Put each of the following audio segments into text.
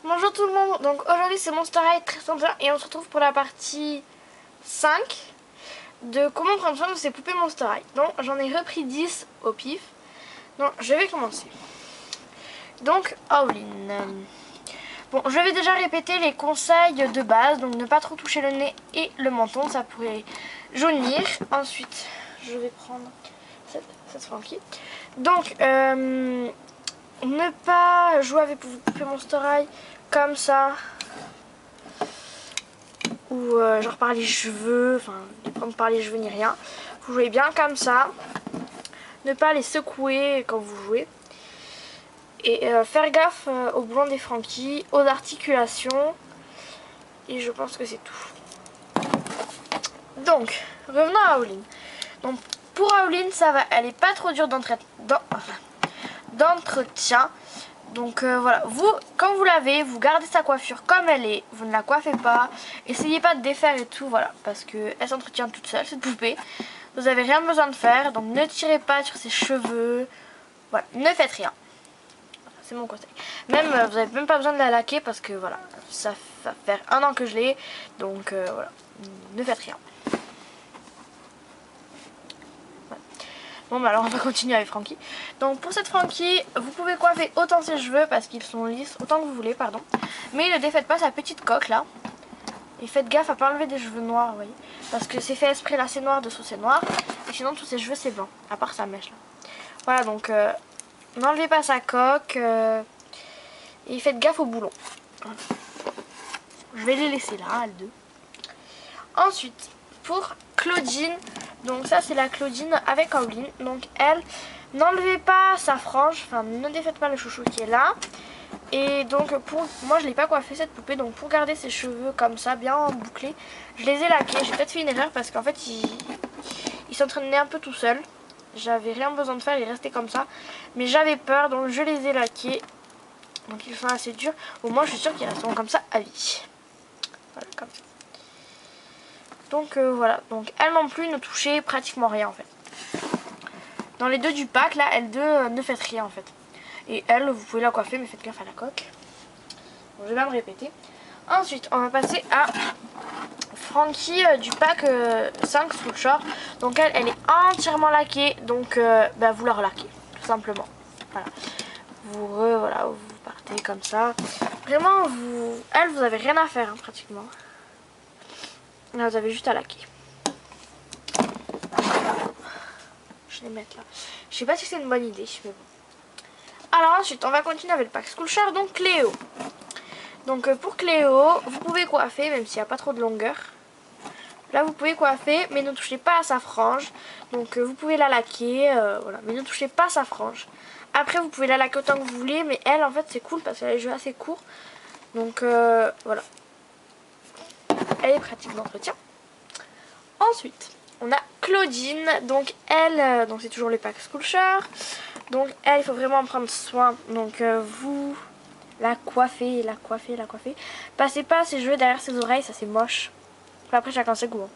Bonjour tout le monde, donc aujourd'hui c'est Monster High très sympa et on se retrouve pour la partie 5 de comment prendre soin de ces poupées Monster High. Donc j'en ai repris 10 au pif, donc je vais commencer. Donc Howlin. Bon, je vais déjà répéter les conseils de base, donc ne pas trop toucher le nez et le menton, ça pourrait jaunir. Ensuite, je vais prendre cette Frankie. Donc, ne pas jouer avec vos poupées Monster High comme ça, ou genre par les cheveux, enfin, ne prendre par les cheveux ni rien. Vous jouez bien comme ça, ne pas les secouer quand vous jouez. Et faire gaffe aux boulons des Frankie, aux articulations. Et je pense que c'est tout. Donc, revenons à Howlin. Donc, pour Howlin, ça va. Elle est pas trop dure d'entretien. Donc voilà, vous, quand vous l'avez, vous gardez sa coiffure comme elle est. Vous ne la coiffez pas. Essayez pas de défaire et tout, voilà. Parce qu'elle s'entretient toute seule, cette poupée. Vous n'avez rien besoin de faire. Donc ne tirez pas sur ses cheveux. Voilà, ne faites rien. C'est mon conseil. Même, vous n'avez même pas besoin de la laquer parce que voilà, ça va faire 1 an que je l'ai. Donc voilà, ne faites rien. Voilà. Bon bah alors on va continuer avec Frankie. Donc pour cette Frankie, vous pouvez coiffer autant ses cheveux parce qu'ils sont lisses, autant que vous voulez, pardon. Mais ne défaites pas sa petite coque là. Et faites gaffe à pas enlever des cheveux noirs, vous voyez. Parce que c'est fait esprit là, c'est noir, dessous c'est noir. Et sinon tous ses cheveux c'est blanc, à part sa mèche là. Voilà donc... n'enlevez pas sa coque et faites gaffe aux boulons. Voilà. Je vais les laisser là, elles deux. Ensuite, pour Claudine, donc ça c'est la Claudine avec Howlin. Donc elle, n'enlevez pas sa frange, enfin ne défaites pas le chouchou qui est là. Et donc pour moi je l'ai pas coiffé cette poupée, donc pour garder ses cheveux comme ça, bien bouclés, je les ai laqués. J'ai peut-être fait une erreur parce qu'en fait il s'entraînait un peu tout seul. J'avais rien besoin de faire, il restait comme ça. Mais j'avais peur, donc je les ai laqués. Donc ils sont assez durs. Au moins je suis sûre qu'ils resteront comme ça à vie. Voilà, comme ça. Donc voilà. Donc elle non plus ne touchait pratiquement rien en fait. Dans les deux du pack, là, elles deux ne faites rien en fait. Et elle, vous pouvez la coiffer, mais faites gaffe à la coque. Bon, je vais me répéter. Ensuite, on va passer à Frankie du pack 5 Soul Shore. Donc elle est entièrement laquée. Donc bah, vous la relaquez, tout simplement. Voilà. Voilà, vous partez comme ça. Vraiment, vous avez rien à faire hein, pratiquement. Là, vous avez juste à laquer. Je vais les mettre là. Je sais pas si c'est une bonne idée, mais bon. Alors ensuite, on va continuer avec le pack Soul Shore, donc Cléo. Donc pour Cléo, vous pouvez coiffer, même s'il n'y a pas trop de longueur. Là, vous pouvez coiffer, mais ne touchez pas à sa frange. Donc vous pouvez la laquer, voilà, mais ne touchez pas à sa frange. Après, vous pouvez la laquer autant que vous voulez, mais elle, en fait, c'est cool parce qu'elle a les cheveux assez courts. Donc voilà. Elle est pratique d'entretien. Ensuite, on a Claudine. Donc elle, donc c'est toujours le pack Soul Shore. Donc elle, il faut vraiment en prendre soin. Donc vous la coiffez, la coiffez, la coiffez. Passez pas ses cheveux derrière ses oreilles, ça c'est moche. Enfin, après chacun ses goûts. Hein.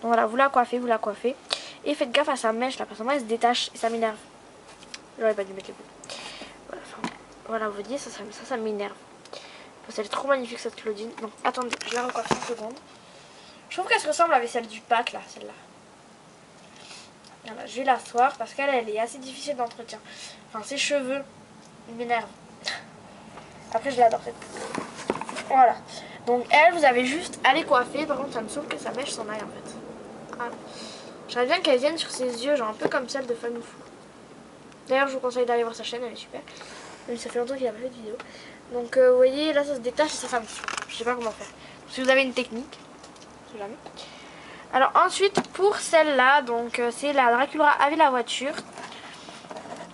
Donc voilà, vous la coiffez, vous la coiffez. Et faites gaffe à sa mèche là, parce que moi elle se détache et ça m'énerve. J'aurais pas dû mettre les bouts. Voilà, enfin, voilà, vous voyez, ça m'énerve. Parce qu'elle est trop magnifique cette Claudine. Donc attendez, je la recoiffe 5 secondes. Je trouve qu'elle se ressemble avec celle du pack là, celle-là. Voilà, je vais l'asseoir parce qu'elle est assez difficile d'entretien. Enfin, ses cheveux m'énervent. Après, je l'adore cette poupée. Voilà. Donc elle, vous avez juste à les coiffer. Par contre, ça me saoule que sa mèche s'en aille en fait. Voilà. J'aimerais bien qu'elle vienne sur ses yeux, genre un peu comme celle de Fun ou Fou. D'ailleurs, je vous conseille d'aller voir sa chaîne, elle est super. Même si ça fait longtemps qu'il a pas fait de vidéo. Donc vous voyez, là ça se détache et ça me saoule. Je sais pas comment faire. Si vous avez une technique, je sais jamais. Alors ensuite, pour celle-là, donc c'est la Dracula avec la voiture.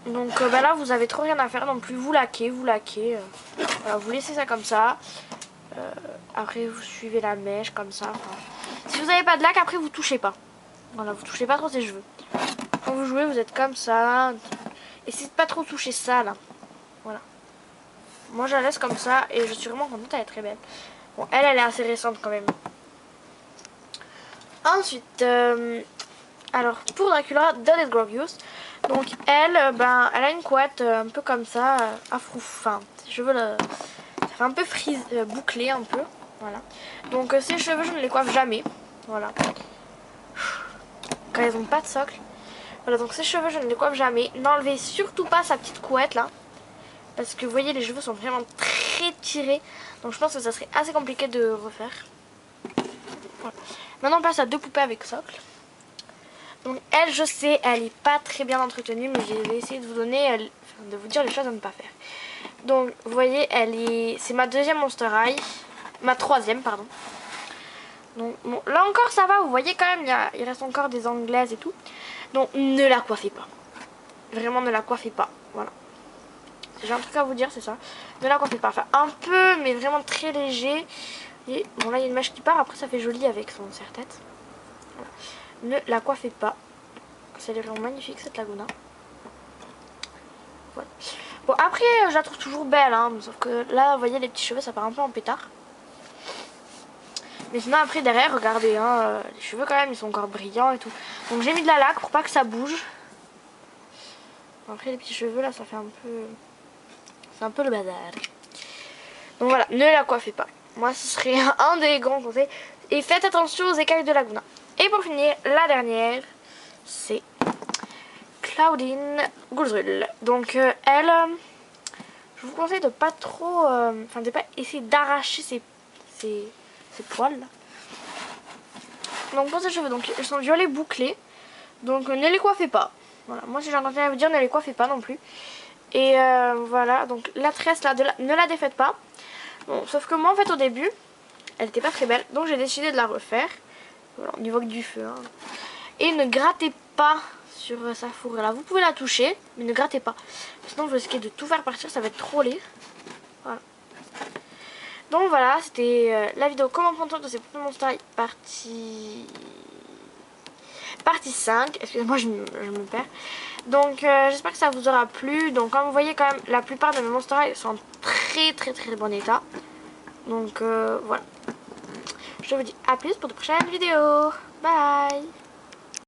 Donc bah là, vous avez trop rien à faire non plus. Vous laquez, voilà, vous laissez ça comme ça. Après, vous suivez la mèche comme ça. Enfin, si vous n'avez pas de lac, après vous touchez pas. Voilà, vous touchez pas trop ses cheveux. Quand vous jouez, vous êtes comme ça. Essayez de pas trop toucher ça là. Voilà. Moi, je la laisse comme ça et je suis vraiment contente. Elle est très belle. Bon, elle est assez récente quand même. Ensuite, alors pour Dracula, Donald Gorgius. Donc elle, ben, elle a une couette un peu comme ça, afro. Enfin, ses cheveux, ça enfin un peu bouclé un peu. Voilà. Donc ces cheveux, je ne les coiffe jamais. Voilà. Quand ils n'ont pas de socle. Voilà, donc ces cheveux, je ne les coiffe jamais. N'enlevez surtout pas sa petite couette là. Parce que vous voyez, les cheveux sont vraiment très tirés. Donc je pense que ça serait assez compliqué de refaire. Voilà. Maintenant on passe à 2 poupées avec socle. Donc elle, je sais, elle est pas très bien entretenue, mais je vais essayer de vous donner, de vous dire les choses à ne pas faire. Donc vous voyez, c'est ma deuxième Monster High, ma troisième pardon. Donc bon, là encore ça va, vous voyez quand même, il reste encore des anglaises et tout. Donc ne la coiffez pas, vraiment ne la coiffez pas, voilà. J'ai un truc à vous dire, c'est ça. Ne la coiffez pas, enfin un peu, mais vraiment très léger. Et bon là il y a une mèche qui part, après ça fait joli avec son serre-tête. Voilà. Ne la coiffez pas. C'est vraiment magnifique cette Laguna. Voilà. Bon après je la trouve toujours belle hein, sauf que là vous voyez les petits cheveux ça part un peu en pétard. Mais sinon après derrière regardez hein, les cheveux quand même ils sont encore brillants et tout. Donc j'ai mis de la laque pour pas que ça bouge. Après les petits cheveux là ça fait un peu... C'est un peu le bazar. Donc voilà, ne la coiffez pas. Moi ce serait un des grands conseils. Et faites attention aux écailles de Laguna. Et pour finir, la dernière, c'est Claudine Gouldrul. Donc elle, je vous conseille de pas trop, enfin de pas essayer d'arracher ses poils. Là. Donc pour ses cheveux, donc ils sont violets bouclés. Donc ne les coiffez pas. Voilà, moi si j'ai un conseil à vous dire, ne les coiffez pas non plus. Et voilà, donc la tresse là, ne la défaites pas. Bon, sauf que moi en fait au début, elle était pas très belle, donc j'ai décidé de la refaire. Voilà, on y voit que du feu. Hein. Et ne grattez pas sur sa fourrure là. Vous pouvez la toucher, mais ne grattez pas. Sinon vous risquez de tout faire partir, ça va être trop laid. Voilà. Donc voilà, c'était la vidéo comment prendre soin de ces poupées Monster High partie 5. Excusez-moi, je me perds. Donc j'espère que ça vous aura plu. Donc comme vous voyez quand même, la plupart de mes Monster High sont en très bon état. Donc voilà. Je vous dis à plus pour de prochaines vidéos. Bye.